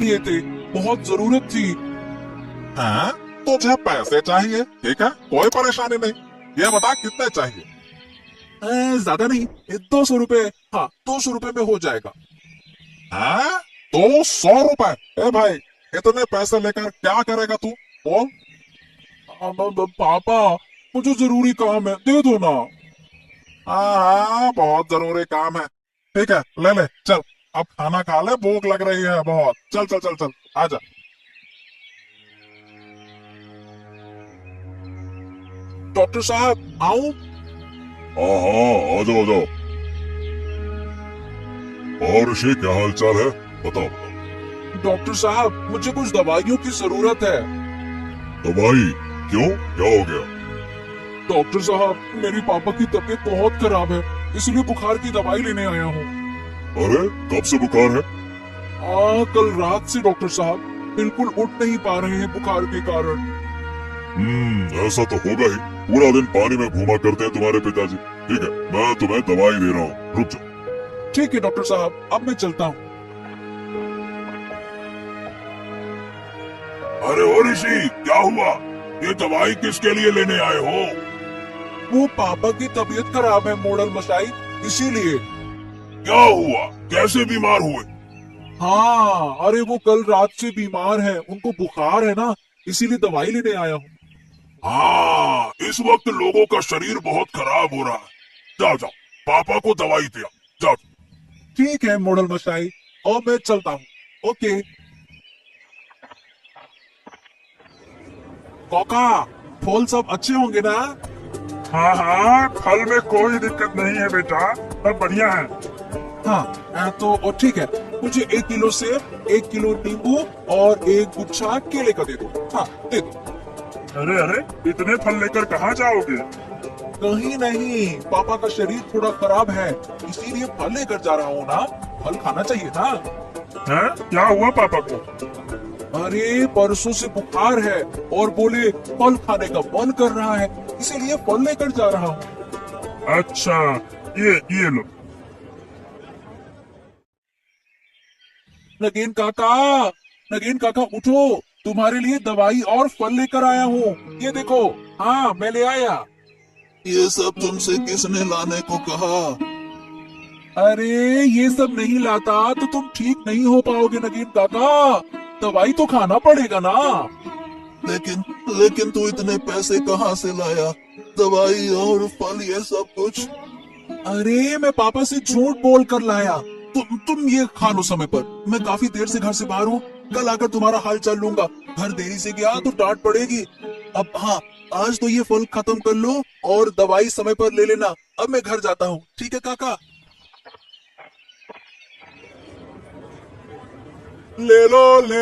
लिए थे, बहुत जरूरत थी। हाँ, तुझे पैसे चाहिए, ठीक है, कोई परेशानी नहीं। ये बता कितने चाहिए? ज्यादा नहीं, 200 रुपए। हाँ, 200 रुपए में हो जाएगा। हाँ, 200 रुपए? ए भाई, इतने पैसे लेकर क्या करेगा तू? बोल। पापा, मुझे जरूरी काम है, दे दो ना। हाँ हाँ, बहुत जरूरी काम है। ठीक है, ले ले, चल। अब खाना खा ले, भूख लग रही है बहुत। चल चल चल चल, आजा। डॉक्टर साहब, आऊं? हाँ हाँ, आ जाओ आ जाओ। और ऋषि, क्या हाल चाल है? बताओ बताओ। डॉक्टर साहब, मुझे कुछ दवाइयों की जरूरत है। दवाई? क्यों, क्या हो गया? डॉक्टर साहब, मेरी पापा की तबीयत बहुत खराब है, इसलिए बुखार की दवाई लेने आया हूँ। अरे, कब से बुखार है? कल रात से डॉक्टर साहब, बिल्कुल उठ नहीं पा रहे हैं बुखार के कारण। ऐसा तो होगा ही। पूरा दिन पानी में घूमा करते हैं तुम्हारे पिताजी। ठीक है, मैं तुम्हें दवाई दे रहा हूँ, रुक जाओ। ठीक है डॉक्टर साहब, अब मैं चलता हूँ। अरे ओ ऋषि, क्या हुआ? ये दवाई किसके लिए लेने आए हो? वो पापा की तबीयत खराब है मॉडल मशाई, इसीलिए। क्या हुआ, कैसे बीमार हुए? हाँ, अरे वो कल रात से बीमार है, उनको बुखार है ना, इसीलिए दवाई लेने आया हूँ। हाँ, इस वक्त लोगों का शरीर बहुत खराब हो रहा है। जाओ जाओ, पापा को दवाई दिया, जाओ। ठीक है मॉडल मशाई, और मैं चलता हूँ। ओके। कौका, फल सब अच्छे होंगे ना? हाँ हाँ, फल में कोई दिक्कत नहीं है बेटा, सब बढ़िया है। हाँ, तो ठीक है, मुझे 1 किलो सेब, 1 किलो नींबू और एक गुच्छा केले का दे दो। हाँ, दे दो। अरे अरे, इतने फल लेकर कहाँ जाओगे? कहीं नहीं, पापा का शरीर थोड़ा खराब है, इसीलिए फल लेकर जा रहा हूँ ना। फल खाना चाहिए ना। हैं? क्या हुआ पापा को? अरे परसों से बुखार है और बोले फल खाने का मन कर रहा है, इसीलिए फल लेकर जा रहा हूँ। अच्छा, ये लो। नगेन काका, नगेन काका उठो, तुम्हारे लिए दवाई और फल लेकर आया हूँ, ये देखो। हाँ, मैं ले आया। ये सब तुमसे किसने लाने को कहा? अरे ये सब नहीं लाता तो तुम ठीक नहीं हो पाओगे नगीन काका, दवाई तो खाना पड़ेगा ना। लेकिन लेकिन तू इतने पैसे कहाँ से लाया, दवाई और फल ये सब कुछ? अरे मैं पापा से झूठ बोल कर लाया। तुम ये खा लो समय पर, मैं काफी देर से घर से बाहर हूँ, कल आकर तुम्हारा हाल चाल लूंगा। घर देरी से गया तो डांट पड़ेगी। अब हाँ, आज तो ये फल खत्म कर लो और दवाई समय पर ले लेना। अब मैं घर जाता हूँ, ठीक है काका? ले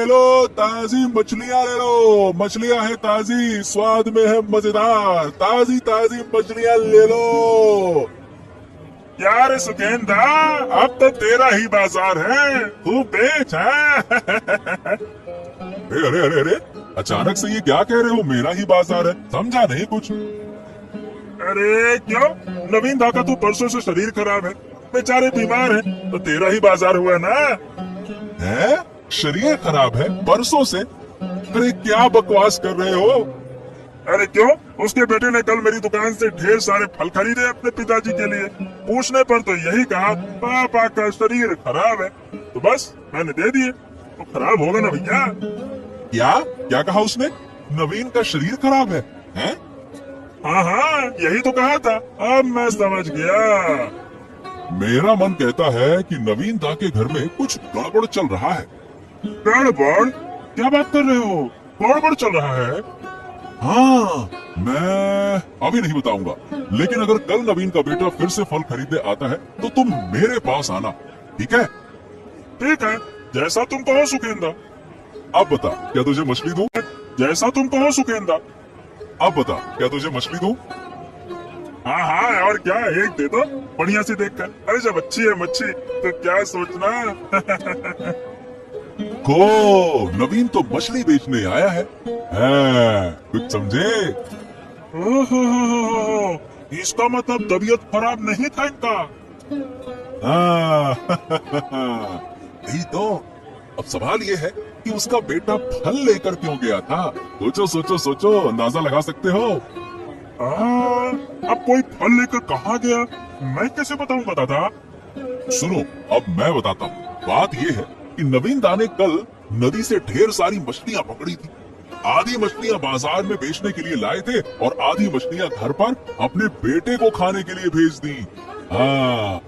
लो, ताजी मछलियाँ ले लो, मछलियाँ है ताजी, स्वाद में है मजेदार, ताजी ताजी मछलियाँ ले लो। क्या रे सुगेंदा, अब तो तेरा ही बाजार है, खूब बेच है। अरे अरे अरे अरे, अचानक से ये क्या कह रहे हो? मेरा ही बाजार है, समझा नहीं कुछ। अरे क्यों, नवीन दा का तो परसों से शरीर खराब है, बेचारे बीमार हैं, तो तेरा ही बाजार हुआ ना। है? शरीर खराब है परसों से? अरे क्या बकवास कर रहे हो? अरे क्यों, उसके बेटे ने कल मेरी दुकान से ढेर सारे फल खरीदे अपने पिताजी के लिए। पूछने पर तो यही कहा पापा का शरीर खराब है, तो बस मैंने दे दिए। तो खराब होगा ना भैया। क्या क्या कहा उसने? नवीन का शरीर खराब है? हैं? हाँ हाँ, यही तो कहा था, अब मैं समझ गया। मेरा मन कहता है कि नवीन दा के घर में कुछ गड़बड़ चल रहा है। गड़बड़? क्या बात कर रहे हो, गड़बड़ चल रहा है? हाँ, मैं अभी नहीं बताऊंगा, लेकिन अगर कल नवीन का बेटा फिर से फल खरीदने आता है तो तुम मेरे पास आना, ठीक है? ठीक है, जैसा तुम कहो सुखेंदा। अब बता, क्या तुझे मछली दूं? जैसा तुम कहो सुखेंदा। अब बता, क्या तुझे मछली दूं? हाँ हाँ, और क्या, एक दे दो बढ़िया सी देखकर। अरे जब अच्छी है मच्छी तो क्या सोचना। को नवीन तो मछली बेचने आया है। कुछ समझे? ओहो, इसका मतलब तबीयत खराब नहीं था इनका। हाँ, यही तो। अब सवाल ये है कि उसका बेटा फल लेकर क्यों गया था। सोचो सोचो सोचो, अंदाजा लगा सकते हो। अब कोई फल लेकर कहाँ गया, मैं कैसे बताऊंगा दादा। सुनो, अब मैं बताता हूँ। बात ये है कि नवीन दा ने कल नदी से ढेर सारी मछलियाँ पकड़ी थी। आधी मछलियाँ बाजार में बेचने के लिए लाए थे और आधी मछलियाँ घर पर अपने बेटे को खाने के लिए भेज दी। हाँ,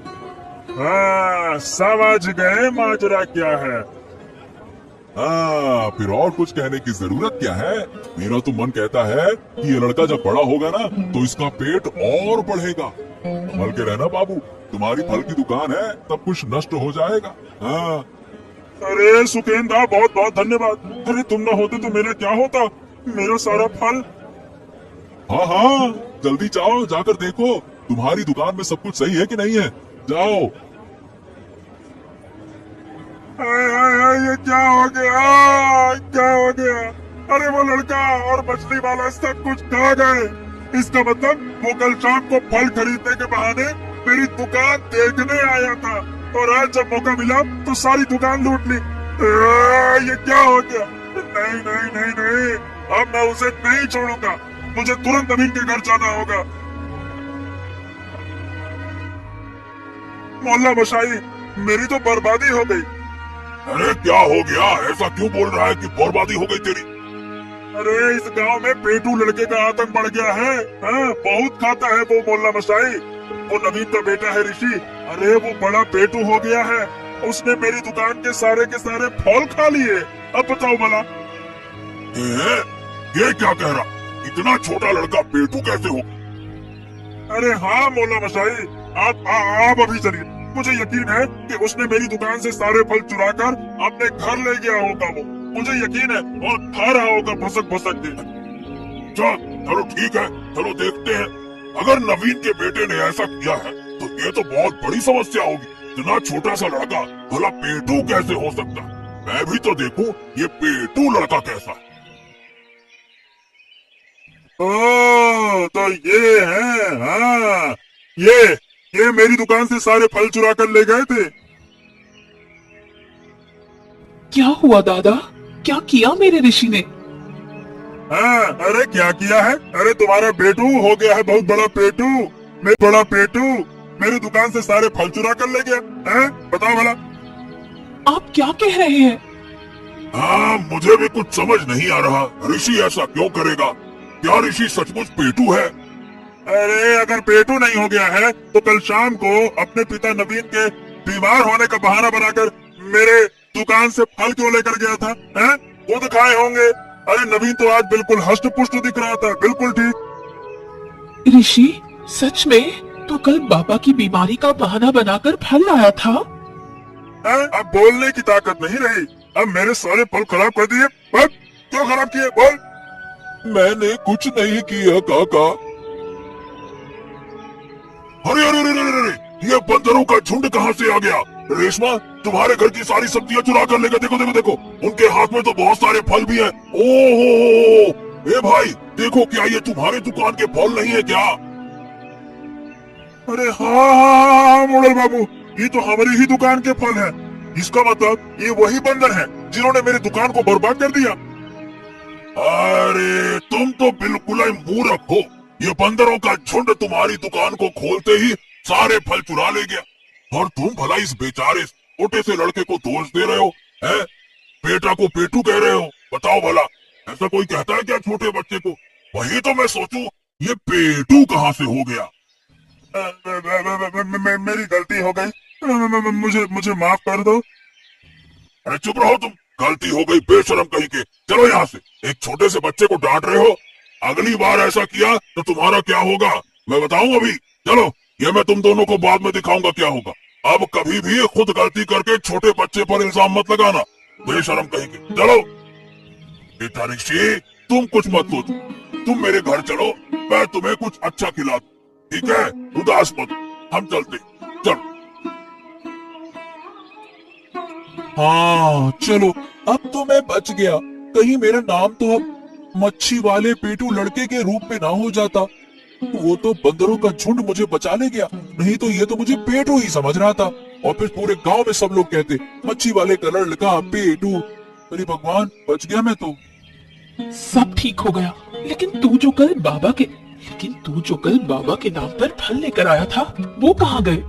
समझ गए माजरा क्या है। हाँ, फिर और कुछ कहने की जरूरत क्या है। मेरा तो मन कहता है कि ये लड़का जब बड़ा होगा ना तो इसका पेट और बढ़ेगा। संभल के रहना बाबू, तुम्हारी फल की दुकान है, सब कुछ नष्ट हो जाएगा। हाँ। अरे सुकेंदा, बहुत बहुत धन्यवाद। अरे तुम ना होते तो मेरा क्या होता, मेरा सारा फल। हाँ हाँ, जल्दी जाओ, जाकर देखो तुम्हारी दुकान में सब कुछ सही है कि नहीं है। जाओ। ये क्या हो गया, क्या हो गया। अरे वो लड़का और मछली वाला सब कुछ खा गए। इसका मतलब वो कल शाम को फल खरीदने के बहाने मेरी दुकान देखने आया था और आज जब मौका मिला तो सारी दुकान लूट ली। ये क्या हो गया। नहीं नहीं नहीं नहीं, अब मैं उसे नहीं छोड़ूंगा। मुझे तुरंत नवीन के घर जाना होगा। मोहल्ला मशाई, मेरी तो बर्बादी हो गई। अरे क्या हो गया, ऐसा क्यों बोल रहा है कि बर्बादी हो गई तेरी। अरे इस गांव में पेटू लड़के का आतंक बढ़ गया है। हाँ, बहुत खाता है वो मोहल्ला मशाई। वो नवीन का बेटा है ऋषि। अरे वो बड़ा पेटू हो गया है। उसने मेरी दुकान के सारे फल खा लिए। अब बताओ भला। ये क्या कह रहा, इतना छोटा लड़का पेटू कैसे हो। अरे हाँ मोहल्ला मशाई, आप अभी चलिए। मुझे यकीन है कि उसने मेरी दुकान से सारे फल चुराकर अपने घर ले गया होगा। वो मुझे यकीन है, और खा रहा होगा भसक भसक के। चलो ठीक है, चलो देखते हैं। अगर नवीन के बेटे ने ऐसा किया है तो ये तो बहुत बड़ी समस्या होगी। इतना छोटा सा लड़का भला पेटू कैसे हो सकता। मैं भी तो देखूं ये पेटू लड़का कैसा है। ओह, तो ये है। हाँ, ये मेरी दुकान से सारे फल चुरा कर ले गए थे। क्या हुआ दादा, क्या किया मेरे ऋषि ने। हाँ, अरे क्या किया है। अरे तुम्हारा पेटू हो गया है बहुत बड़ा पेटू। मैं बड़ा पेटू मेरी दुकान से सारे फल चुरा कर ले गया है। बताओ भला। आप क्या कह रहे हैं। हाँ, मुझे भी कुछ समझ नहीं आ रहा। ऋषि ऐसा क्यों करेगा। क्या ऋषि सचमुच पेटू है। अरे अगर पेटू नहीं हो गया है तो कल शाम को अपने पिता नवीन के बीमार होने का बहाना बनाकर मेरे दुकान से फल क्यों लेकर गया था। हैं? खुद खाए होंगे। अरे नवीन तो आज बिल्कुल हष्ट पुष्ट दिख रहा था, बिल्कुल ठीक। ऋषि सच में तो कल बाबा की बीमारी का बहाना बनाकर फल लाया था। हैं? अब बोलने की ताकत नहीं रही। अब मेरे सारे फल खराब कर दिए। क्यों खराब किए, बोल। मैंने कुछ नहीं किया काका। अरे अरे अरे अरे अरे, ये बंदरों का झुंड कहाँ से आ गया। रेशमा, तुम्हारे घर की सारी सब्जियां चुरा कर लेगा। देखो देखो देखो, उनके हाथ में तो बहुत सारे फल भी हैं। ओहो, ए भाई देखो, क्या ये तुम्हारे दुकान के फल नहीं है क्या। अरे हाँ मोड़ल बाबू, ये तो हमारी ही दुकान के फल हैं। इसका मतलब ये वही बंदर हैं जिन्होंने मेरी दुकान को बर्बाद कर दिया। अरे तुम तो बिल्कुल ही मूर्ख हो। ये बंदरों का झुंड तुम्हारी दुकान को खोलते ही सारे फल चुरा ले गया, और तुम भला इस बेचारे छोटे से लड़के को दोष दे रहे हो। हैं? बेटा को पेटू कह रहे हो। बताओ भला, ऐसा कोई कहता है क्या छोटे बच्चे को। वही तो मैं सोचूं, ये पेटू कहाँ से हो गया। मेरी गलती हो गई। मुझे माफ कर दो। अरे चुप रहो तुम, गलती हो गई बेशरम कहीं के। चलो यहाँ से, एक छोटे से बच्चे को डांट रहे हो। अगली बार ऐसा किया तो तुम्हारा क्या होगा मैं बताऊं अभी। चलो, ये मैं तुम दोनों को बाद में दिखाऊंगा क्या होगा। अब कभी भी खुद गलती करके छोटे बच्चे पर इल्जाम मत लगाना, बेशरम कहीं के। चलो बेटा ऋषि, तुम कुछ मत सोचो, तुम मेरे घर चलो, मैं तुम्हें कुछ अच्छा खिला दूं, ठीक है। उदास मत, हम चलते। चलो। हाँ चलो, अब तो मैं बच गया। कहीं मेरा नाम तो अब मच्छी वाले पेटू लड़के के रूप में ना हो जाता। वो तो बंदरों का झुंड मुझे बचा ले गया, नहीं तो ये तो मुझे पेटू ही समझ रहा था। और फिर पूरे गांव में सब लोग कहते मच्छी वाले का लड़का पेटू। अरे भगवान, बच गया मैं तो। सब ठीक हो गया, लेकिन तू जो कल बाबा के नाम पर फल लेकर आया था, वो कहाँ गए?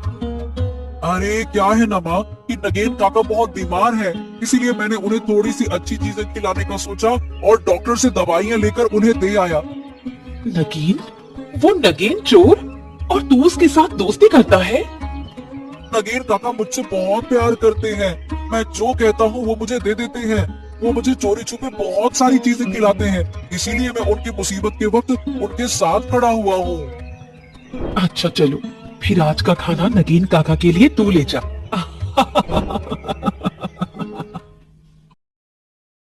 अरे क्या है ना माँ कि नगेन काका बहुत बीमार है, इसीलिए मैंने उन्हें थोड़ी सी अच्छी चीजें खिलाने का सोचा और डॉक्टर से दवाइयाँ लेकर उन्हें दे आया। नगीन? वो नगीन चोर? और तू उसके साथ दोस्ती करता है? नगेन काका मुझसे बहुत प्यार करते हैं, मैं जो कहता हूँ वो मुझे दे देते हैं। वो मुझे चोरी छुपे बहुत सारी चीजें खिलाते हैं, इसीलिए मैं उनकी मुसीबत के वक्त उनके साथ खड़ा हुआ हूँ। अच्छा चलो, फिर आज का खाना नगीन काका के लिए तू ले जा।